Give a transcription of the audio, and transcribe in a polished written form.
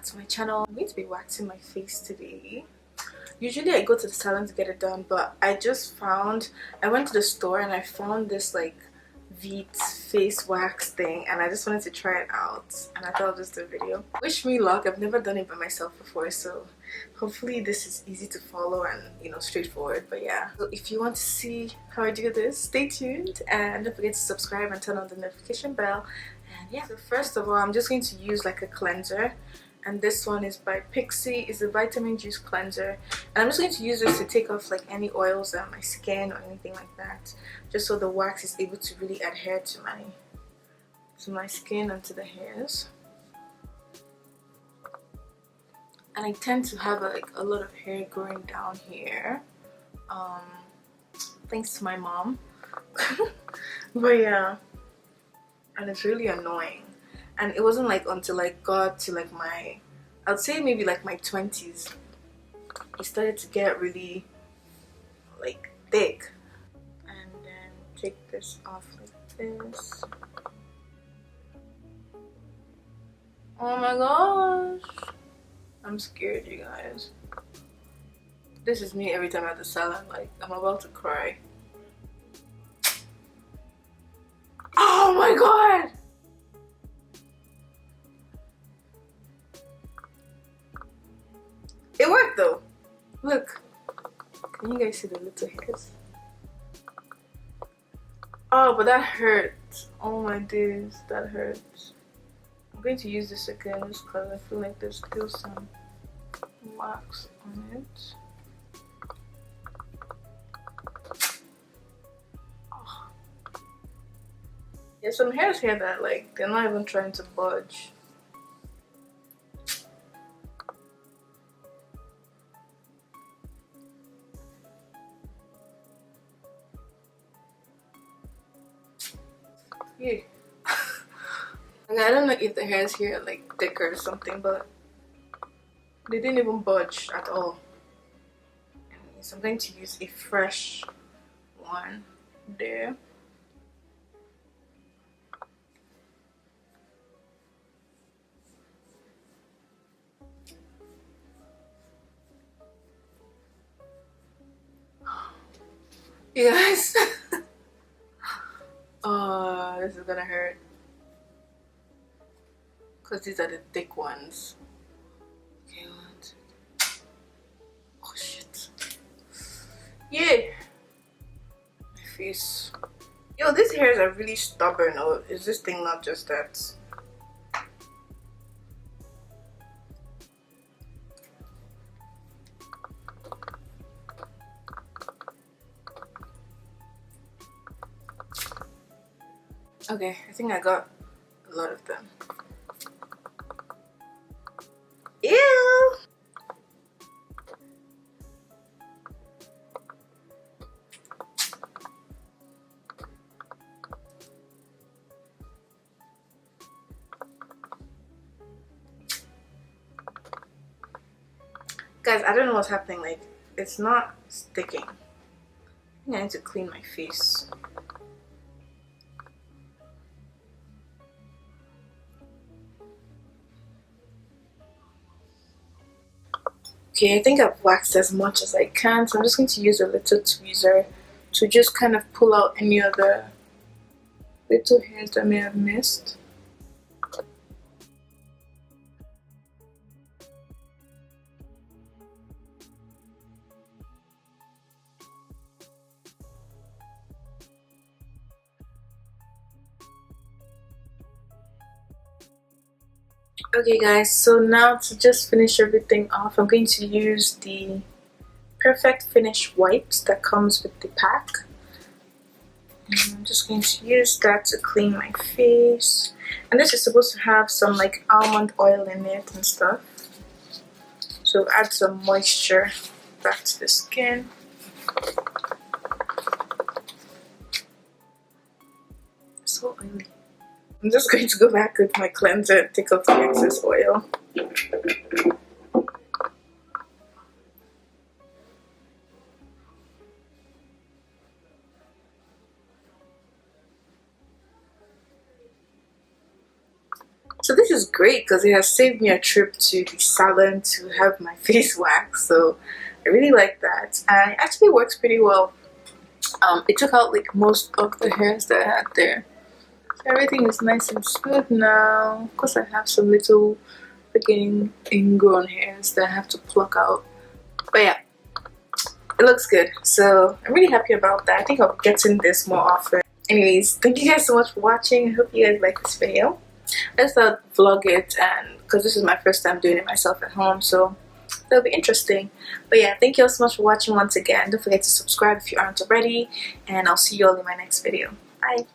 back to my channel. I'm going to be waxing my face today. Usually I go to the salon to get it done, but I went to the store and I found this like Veet face wax thing, and I just wanted to try it out, and I thought I'll just do a video. Wish me luck. I've never done it by myself before, so hopefully this is easy to follow and, you know, straightforward. But yeah, so if you want to see how I do this, stay tuned and don't forget to subscribe and turn on the notification bell. And yeah, so first of all, I'm just going to use like a cleanser, and this one is by Pixie. It's a vitamin juice cleanser, and I'm just going to use this to take off like any oils on my skin or anything like that, just so the wax is able to really adhere to my skin and to the hairs. And I tend to have a lot of hair growing down here, thanks to my mom. But yeah, and it's really annoying. And it wasn't like until I got to like I'd say maybe like my 20s, it started to get really like thick. And then take this off like this. Oh my gosh, I'm scared, you guys. This is me every time at the salon, like I'm about to cry. Oh my god! It worked though. Look. Can you guys see the little hairs? Oh, but that hurts. Oh my days, that hurts. I'm going to use this again just because I feel like there's still some wax on it. Oh. There's some hairs here that like they're not even trying to budge. Yeah. Okay, I don't know if the hairs here are like thicker or something, but they didn't even budge at all. So I'm going to use a fresh one there. You guys. Oh, this is gonna hurt. Because these are the thick ones. Okay, oh shit. Yeah. My face. Yo, these hairs are really stubborn. Or is this thing not just that? Okay, I think I got a lot of them. Ew! Guys, I don't know what's happening. Like, it's not sticking. I think I need to clean my face. Okay, I think I've waxed as much as I can, so I'm just going to use a little tweezer to just kind of pull out any other little hairs that I may have missed. Okay guys, so now to just finish everything off, I'm going to use the Perfect Finish wipes that comes with the pack. And I'm just going to use that to clean my face. And this is supposed to have some like almond oil in it and stuff. So add some moisture back to the skin. So oily. I'm just going to go back with my cleanser and take off the excess oil. So this is great because it has saved me a trip to the salon to have my face waxed. So I really like that, and it actually works pretty well. It took out like most of the hairs that I had there. Everything is nice and smooth now. Of course, I have some little freaking ingrown hairs that I have to pluck out. But yeah, it looks good. So I'm really happy about that. I think I'll get in this more often. Anyways, thank you guys so much for watching. I hope you guys like this video. I just thought I'd vlog it, and because this is my first time doing it myself at home, so that'll be interesting. But yeah, thank you all so much for watching once again. Don't forget to subscribe if you aren't already, and I'll see you all in my next video. Bye.